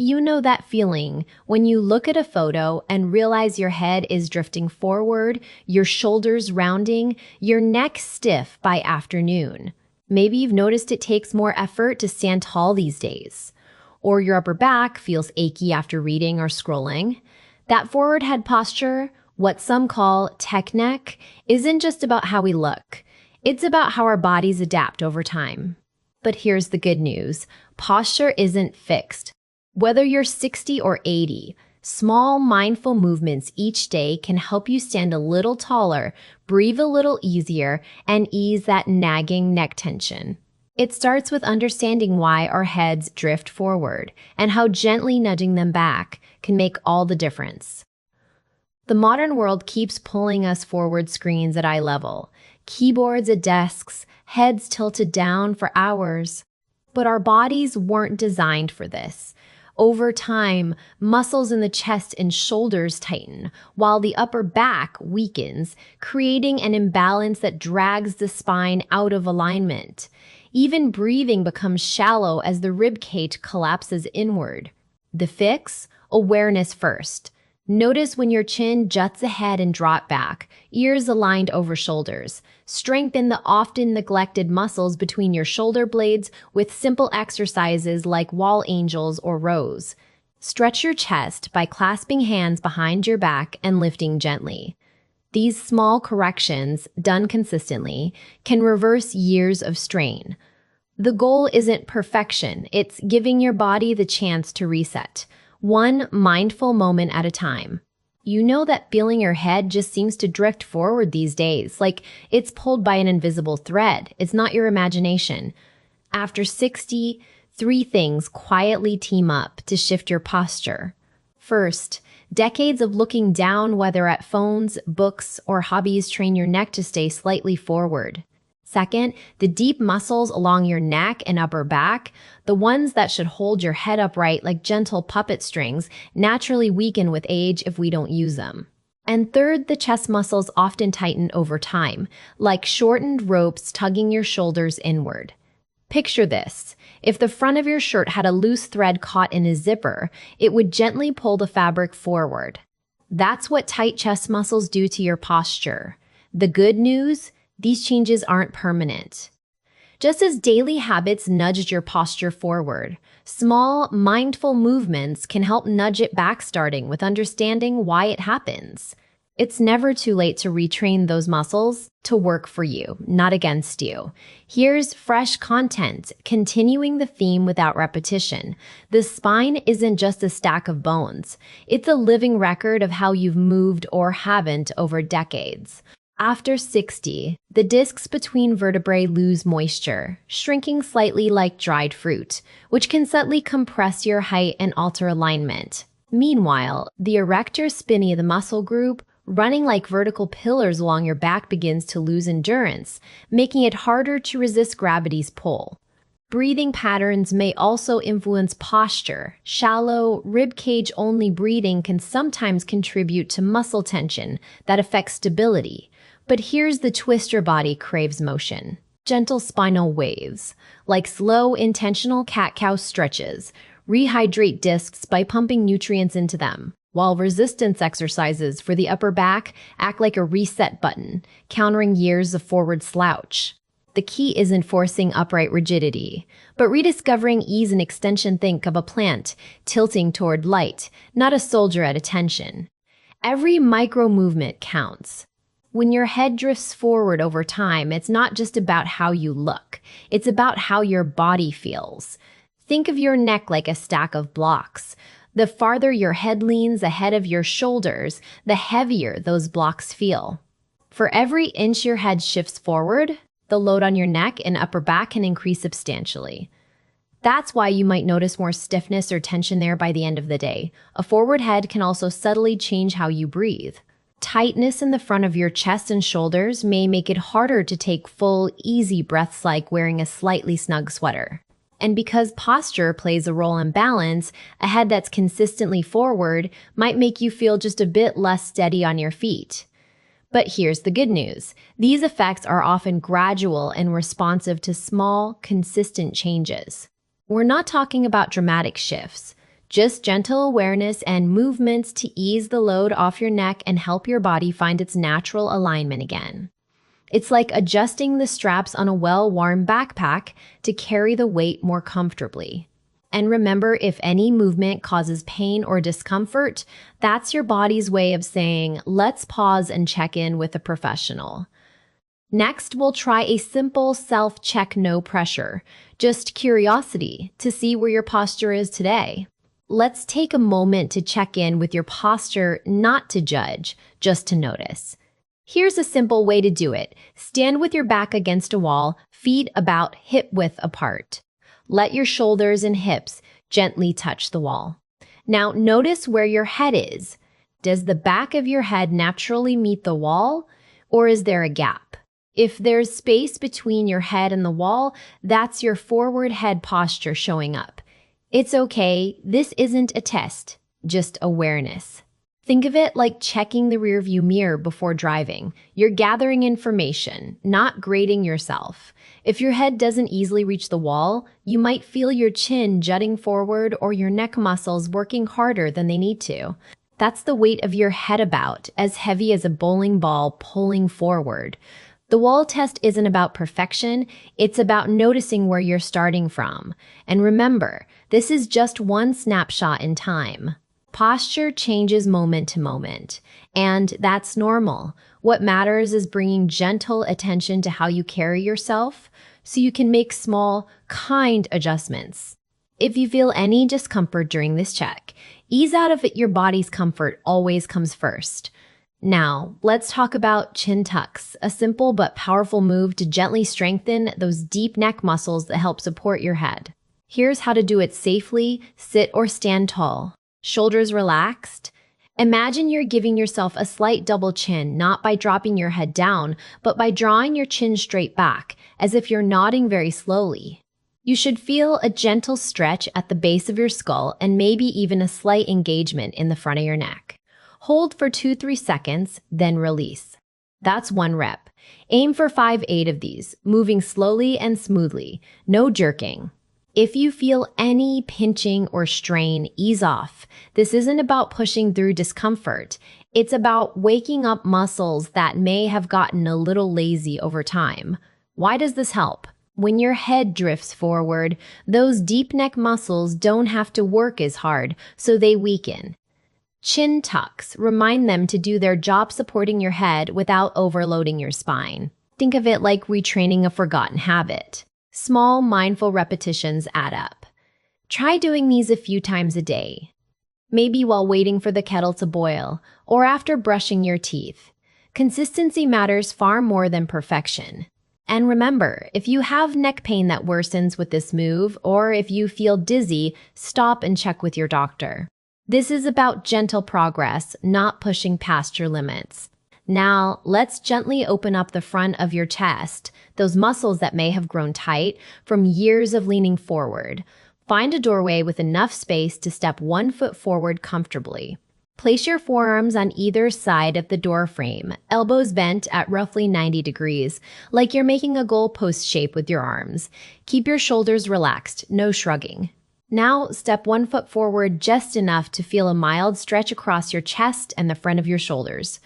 You know that feeling when you look at a photo and realize your head is drifting forward, your shoulders rounding, your neck stiff by afternoon. Maybe you've noticed it takes more effort to stand tall these days. Or your upper back feels achy after reading or scrolling. That forward head posture, what some call tech neck, isn't just about how we look. It's about how our bodies adapt over time. But here's the good news. Posture isn't fixed. Whether you're 60 or 80, small mindful movements each day can help you stand a little taller, breathe a little easier, and ease that nagging neck tension. It starts with understanding why our heads drift forward and how gently nudging them back can make all the difference. The modern world keeps pulling us forward screens at eye level, keyboards at desks, heads tilted down for hours. But our bodies weren't designed for this. Over time, muscles in the chest and shoulders tighten, while the upper back weakens, creating an imbalance that drags the spine out of alignment. Even breathing becomes shallow as the rib cage collapses inward. The fix? Awareness first. Notice when your chin juts ahead and drops back, ears aligned over shoulders. Strengthen the often neglected muscles between your shoulder blades with simple exercises like wall angels or rows. Stretch your chest by clasping hands behind your back and lifting gently. These small corrections, done consistently, can reverse years of strain. The goal isn't perfection, it's giving your body the chance to reset. One mindful moment at a time. You know that feeling your head just seems to drift forward these days, like it's pulled by an invisible thread. It's not your imagination. After 60, 3 things quietly team up to shift your posture. First, decades of looking down, whether at phones, books, or hobbies, train your neck to stay slightly forward. Second, the deep muscles along your neck and upper back, the ones that should hold your head upright like gentle puppet strings, naturally weaken with age if we don't use them. And third, the chest muscles often tighten over time, like shortened ropes tugging your shoulders inward. Picture this. If the front of your shirt had a loose thread caught in a zipper, it would gently pull the fabric forward. That's what tight chest muscles do to your posture. The good news? These changes aren't permanent. Just as daily habits nudged your posture forward, small, mindful movements can help nudge it back, starting with understanding why it happens. It's never too late to retrain those muscles to work for you, not against you. Here's fresh content, continuing the theme without repetition. The spine isn't just a stack of bones. It's a living record of how you've moved or haven't over decades. After 60, the discs between vertebrae lose moisture, shrinking slightly like dried fruit, which can subtly compress your height and alter alignment. Meanwhile, the erector spinae, the muscle group, running like vertical pillars along your back, begins to lose endurance, making it harder to resist gravity's pull. Breathing patterns may also influence posture. Shallow, ribcage-only breathing can sometimes contribute to muscle tension that affects stability. But here's the twist: your body craves motion. Gentle spinal waves, like slow, intentional cat-cow stretches, rehydrate discs by pumping nutrients into them, while resistance exercises for the upper back act like a reset button, countering years of forward slouch. The key isn't forcing upright rigidity, but rediscovering ease and extension. Think of a plant tilting toward light, not a soldier at attention. Every micro movement counts. When your head drifts forward over time, it's not just about how you look. It's about how your body feels. Think of your neck like a stack of blocks. The farther your head leans ahead of your shoulders, the heavier those blocks feel. For every inch your head shifts forward, the load on your neck and upper back can increase substantially. That's why you might notice more stiffness or tension there by the end of the day. A forward head can also subtly change how you breathe. Tightness in the front of your chest and shoulders may make it harder to take full, easy breaths, like wearing a slightly snug sweater. And because posture plays a role in balance, a head that's consistently forward might make you feel just a bit less steady on your feet. But here's the good news. These effects are often gradual and responsive to small, consistent changes. We're not talking about dramatic shifts. Just gentle awareness and movements to ease the load off your neck and help your body find its natural alignment again. It's like adjusting the straps on a well-worn backpack to carry the weight more comfortably. And remember, if any movement causes pain or discomfort, that's your body's way of saying, let's pause and check in with a professional. Next, we'll try a simple self-check, no pressure, just curiosity to see where your posture is today. Let's take a moment to check in with your posture, not to judge, just to notice. Here's a simple way to do it. Stand with your back against a wall, feet about hip width apart. Let your shoulders and hips gently touch the wall. Now notice where your head is. Does the back of your head naturally meet the wall, or is there a gap? If there's space between your head and the wall, that's your forward head posture showing up. It's okay, this isn't a test, just awareness. Think of it like checking the rearview mirror before driving. You're gathering information, not grading yourself. If your head doesn't easily reach the wall, you might feel your chin jutting forward or your neck muscles working harder than they need to. That's the weight of your head about, as heavy as a bowling ball pulling forward. The wall test isn't about perfection, it's about noticing where you're starting from. And remember, this is just one snapshot in time. Posture changes moment to moment, and that's normal. What matters is bringing gentle attention to how you carry yourself so you can make small, kind adjustments. If you feel any discomfort during this check, ease out of it. Your body's comfort always comes first. Now, let's talk about chin tucks, a simple but powerful move to gently strengthen those deep neck muscles that help support your head. Here's how to do it safely. Sit or stand tall. Shoulders relaxed. Imagine you're giving yourself a slight double chin, not by dropping your head down, but by drawing your chin straight back, as if you're nodding very slowly. You should feel a gentle stretch at the base of your skull and maybe even a slight engagement in the front of your neck. Hold for 2-3 seconds, then release. That's 1 rep. Aim for 5-8 of these, moving slowly and smoothly, no jerking. If you feel any pinching or strain, ease off. This isn't about pushing through discomfort. It's about waking up muscles that may have gotten a little lazy over time. Why does this help? When your head drifts forward, those deep neck muscles don't have to work as hard, so they weaken. Chin tucks remind them to do their job supporting your head without overloading your spine. Think of it like retraining a forgotten habit. Small, mindful repetitions add up. Try doing these a few times a day. Maybe while waiting for the kettle to boil, or after brushing your teeth. Consistency matters far more than perfection. And remember, if you have neck pain that worsens with this move, or if you feel dizzy, stop and check with your doctor. This is about gentle progress, not pushing past your limits. Now, let's gently open up the front of your chest, those muscles that may have grown tight from years of leaning forward. Find a doorway with enough space to step 1 foot forward comfortably. Place your forearms on either side of the door frame, elbows bent at roughly 90 degrees, like you're making a goalpost shape with your arms. Keep your shoulders relaxed, no shrugging. Now, step 1 foot forward just enough to feel a mild stretch across your chest and the front of your shoulders.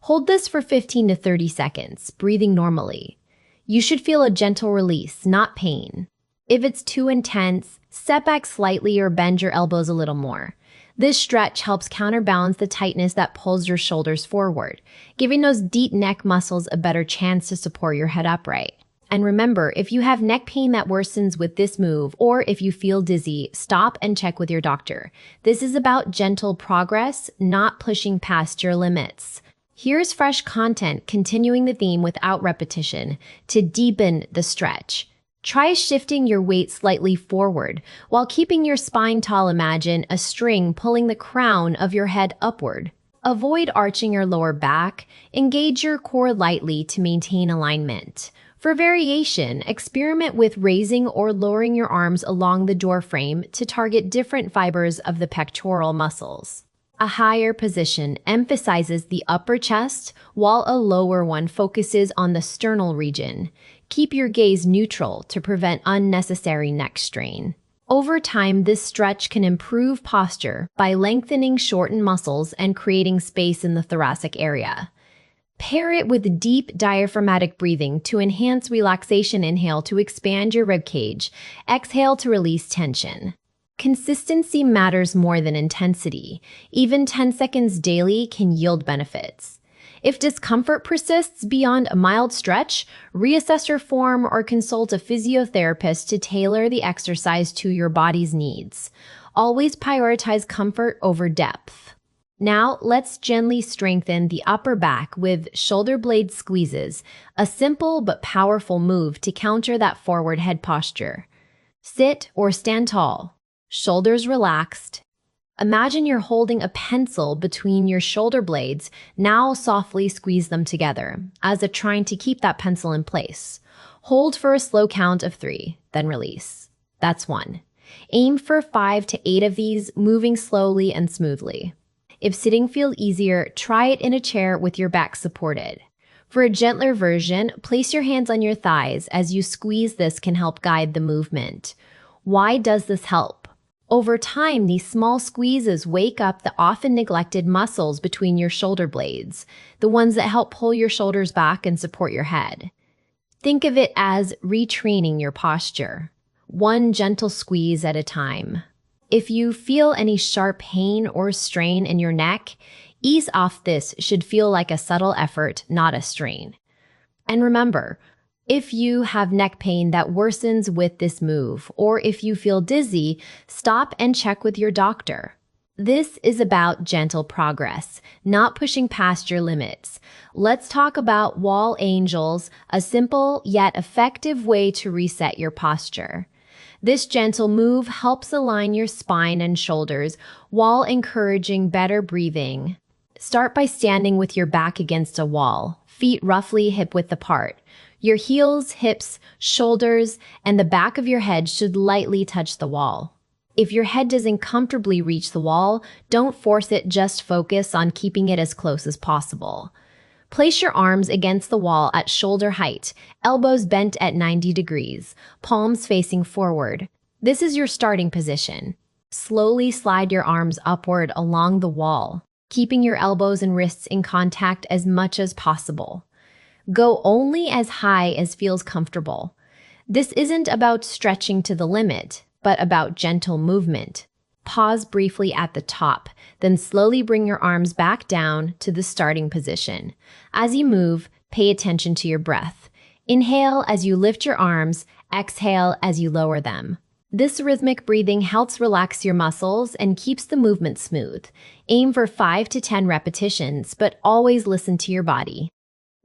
Hold this for 15 to 30 seconds, breathing normally. You should feel a gentle release, not pain. If it's too intense, step back slightly or bend your elbows a little more. This stretch helps counterbalance the tightness that pulls your shoulders forward, giving those deep neck muscles a better chance to support your head upright. And remember, if you have neck pain that worsens with this move, or if you feel dizzy, stop and check with your doctor. This is about gentle progress, not pushing past your limits. Here's fresh content continuing the theme without repetition to deepen the stretch. Try shifting your weight slightly forward while keeping your spine tall. Imagine a string pulling the crown of your head upward. Avoid arching your lower back. Engage your core lightly to maintain alignment. For variation, experiment with raising or lowering your arms along the door frame to target different fibers of the pectoral muscles. A higher position emphasizes the upper chest, while a lower one focuses on the sternal region. Keep your gaze neutral to prevent unnecessary neck strain. Over time, this stretch can improve posture by lengthening shortened muscles and creating space in the thoracic area. Pair it with deep diaphragmatic breathing to enhance relaxation. Inhale to expand your ribcage. Exhale to release tension. Consistency matters more than intensity. Even 10 seconds daily can yield benefits. If discomfort persists beyond a mild stretch, reassess your form or consult a physiotherapist to tailor the exercise to your body's needs. Always prioritize comfort over depth. Now, let's gently strengthen the upper back with shoulder blade squeezes, a simple but powerful move to counter that forward head posture. Sit or stand tall, shoulders relaxed. Imagine you're holding a pencil between your shoulder blades. Now softly squeeze them together, as if trying to keep that pencil in place. Hold for a slow count of 3, then release. That's 1. Aim for 5 to 8 of these, moving slowly and smoothly. If sitting feels easier, try it in a chair with your back supported. For a gentler version, place your hands on your thighs as you squeeze. This can help guide the movement. Why does this help? Over time, these small squeezes wake up the often neglected muscles between your shoulder blades, the ones that help pull your shoulders back and support your head. Think of it as retraining your posture, one gentle squeeze at a time. If you feel any sharp pain or strain in your neck, ease off. This should feel like a subtle effort, not a strain. And remember, if you have neck pain that worsens with this move, or if you feel dizzy, stop and check with your doctor. This is about gentle progress, not pushing past your limits. Let's talk about wall angels, a simple yet effective way to reset your posture. This gentle move helps align your spine and shoulders while encouraging better breathing. Start by standing with your back against a wall, feet roughly hip-width apart. Your heels, hips, shoulders, and the back of your head should lightly touch the wall. If your head doesn't comfortably reach the wall, don't force it, just focus on keeping it as close as possible. Place your arms against the wall at shoulder height, elbows bent at 90 degrees, palms facing forward. This is your starting position. Slowly slide your arms upward along the wall, keeping your elbows and wrists in contact as much as possible. Go only as high as feels comfortable. This isn't about stretching to the limit, but about gentle movement. Pause briefly at the top, then slowly bring your arms back down to the starting position. As you move, pay attention to your breath. Inhale as you lift your arms, exhale as you lower them. This rhythmic breathing helps relax your muscles and keeps the movement smooth. Aim for 5 to 10 repetitions, but always listen to your body.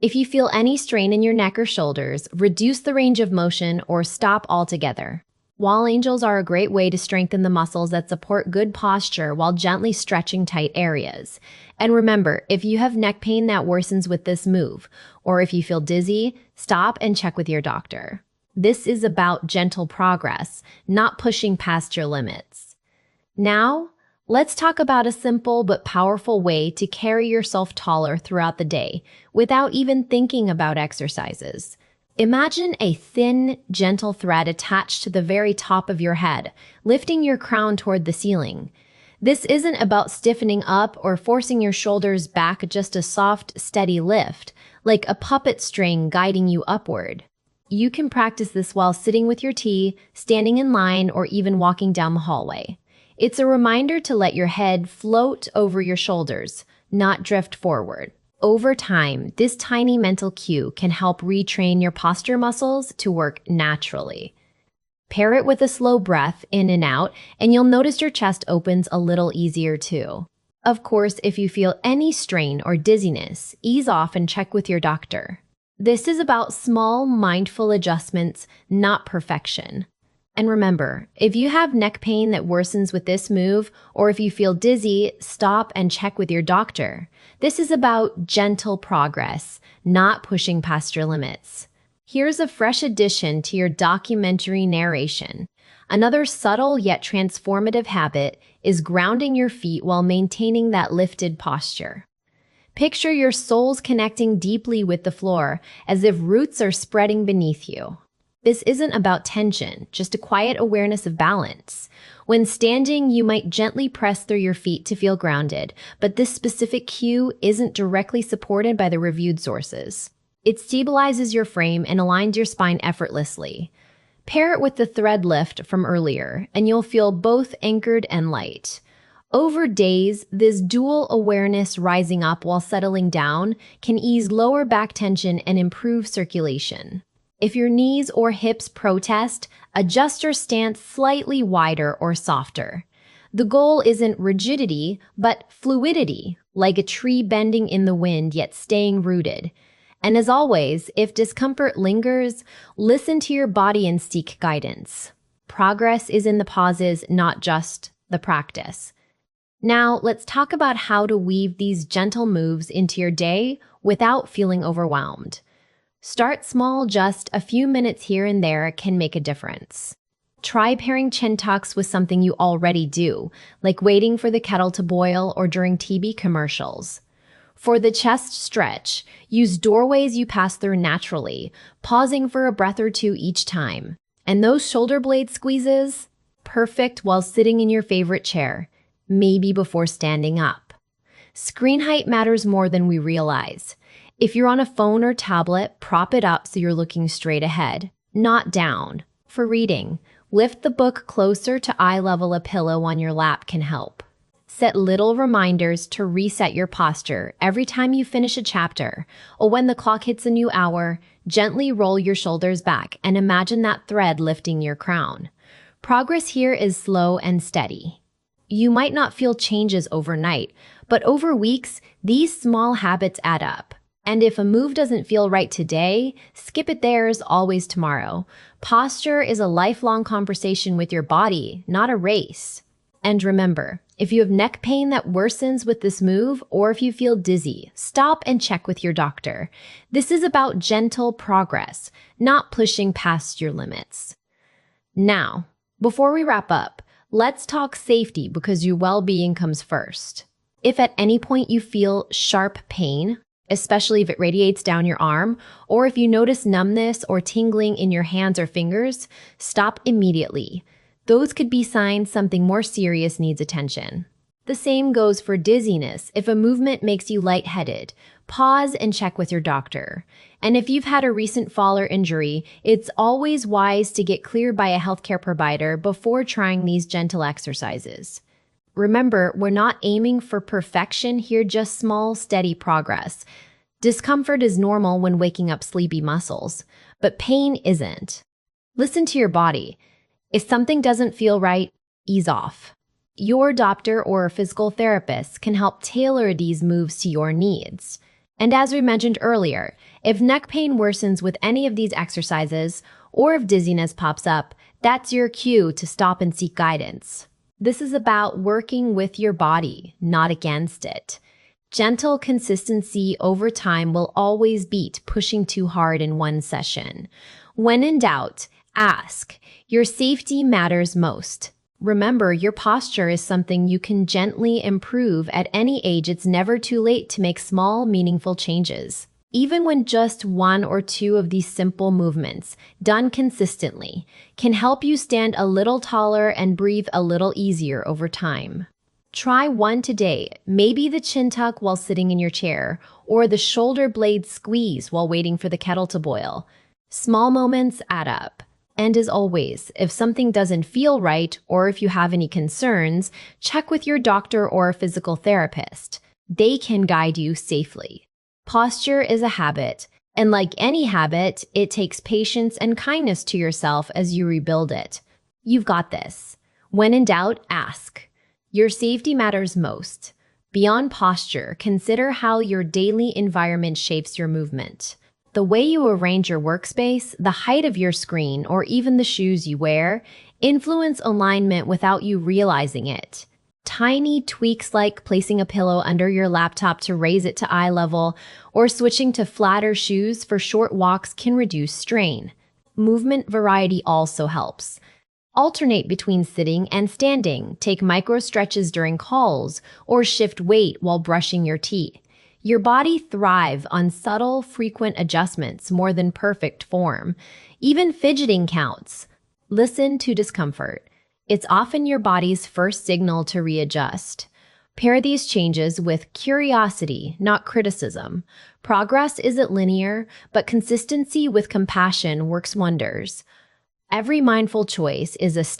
If you feel any strain in your neck or shoulders, reduce the range of motion or stop altogether. Wall angels are a great way to strengthen the muscles that support good posture while gently stretching tight areas. And remember, if you have neck pain that worsens with this move, or if you feel dizzy, stop and check with your doctor. This is about gentle progress, not pushing past your limits. Now, let's talk about a simple but powerful way to carry yourself taller throughout the day without even thinking about exercises. Imagine a thin, gentle thread attached to the very top of your head, lifting your crown toward the ceiling. This isn't about stiffening up or forcing your shoulders back, just a soft, steady lift, like a puppet string guiding you upward. You can practice this while sitting with your tea, standing in line, or even walking down the hallway. It's a reminder to let your head float over your shoulders, not drift forward. Over time, this tiny mental cue can help retrain your posture muscles to work naturally. Pair it with a slow breath in and out, and you'll notice your chest opens a little easier too. Of course, if you feel any strain or dizziness, ease off and check with your doctor. This is about small, mindful adjustments, not perfection. And remember, if you have neck pain that worsens with this move, or if you feel dizzy, stop and check with your doctor. This is about gentle progress, not pushing past your limits. Here's a fresh addition to your documentary narration. Another subtle yet transformative habit is grounding your feet while maintaining that lifted posture. Picture your soles connecting deeply with the floor, as if roots are spreading beneath you. This isn't about tension, just a quiet awareness of balance. When standing, you might gently press through your feet to feel grounded, but this specific cue isn't directly supported by the reviewed sources. It stabilizes your frame and aligns your spine effortlessly. Pair it with the thread lift from earlier, and you'll feel both anchored and light. Over days, this dual awareness rising up while settling down can ease lower back tension and improve circulation. If your knees or hips protest, adjust your stance slightly wider or softer. The goal isn't rigidity, but fluidity, like a tree bending in the wind yet staying rooted. And as always, if discomfort lingers, listen to your body and seek guidance. Progress is in the pauses, not just the practice. Now, let's talk about how to weave these gentle moves into your day without feeling overwhelmed. Start small, just a few minutes here and there can make a difference. Try pairing chin tucks with something you already do, like waiting for the kettle to boil or during TV commercials. For the chest stretch, use doorways you pass through naturally, pausing for a breath or two each time. And those shoulder blade squeezes? Perfect while sitting in your favorite chair, maybe before standing up. Screen height matters more than we realize. If you're on a phone or tablet, prop it up so you're looking straight ahead, not down. For reading, lift the book closer to eye level. A pillow on your lap can help. Set little reminders to reset your posture every time you finish a chapter, or when the clock hits a new hour, gently roll your shoulders back and imagine that thread lifting your crown. Progress here is slow and steady. You might not feel changes overnight, but over weeks, these small habits add up. And if a move doesn't feel right today, skip it. There's always tomorrow. Posture is a lifelong conversation with your body, not a race. And remember, if you have neck pain that worsens with this move, or if you feel dizzy, stop and check with your doctor. This is about gentle progress, not pushing past your limits. Now, before we wrap up, let's talk safety because your well-being comes first. If at any point you feel sharp pain, especially if it radiates down your arm, or if you notice numbness or tingling in your hands or fingers, stop immediately. Those could be signs something more serious needs attention. The same goes for dizziness. If a movement makes you lightheaded, pause and check with your doctor. And if you've had a recent fall or injury, it's always wise to get cleared by a healthcare provider before trying these gentle exercises. Remember, we're not aiming for perfection here, just small, steady progress. Discomfort is normal when waking up sleepy muscles, but pain isn't. Listen to your body. If something doesn't feel right, ease off. Your doctor or physical therapist can help tailor these moves to your needs. And as we mentioned earlier, if neck pain worsens with any of these exercises, or if dizziness pops up, that's your cue to stop and seek guidance. This is about working with your body, not against it. Gentle consistency over time will always beat pushing too hard in one session. When in doubt, ask. Your safety matters most. Remember, your posture is something you can gently improve at any age. It's never too late to make small, meaningful changes. Even when just one or two of these simple movements, done consistently, can help you stand a little taller and breathe a little easier over time. Try one today, maybe the chin tuck while sitting in your chair, or the shoulder blade squeeze while waiting for the kettle to boil. Small moments add up. And as always, if something doesn't feel right, or if you have any concerns, check with your doctor or a physical therapist. They can guide you safely. Posture is a habit, and like any habit, it takes patience and kindness to yourself as you rebuild it. You've got this. When in doubt, ask. Your safety matters most. Beyond posture, consider how your daily environment shapes your movement. The way you arrange your workspace, the height of your screen, or even the shoes you wear, influence alignment without you realizing it. Tiny tweaks like placing a pillow under your laptop to raise it to eye level or switching to flatter shoes for short walks can reduce strain. Movement variety also helps. Alternate between sitting and standing, take micro stretches during calls, or shift weight while brushing your teeth. Your body thrives on subtle, frequent adjustments more than perfect form. Even fidgeting counts. Listen to discomfort. It's often your body's first signal to readjust. Pair these changes with curiosity, not criticism. Progress isn't linear, but consistency with compassion works wonders. Every mindful choice is a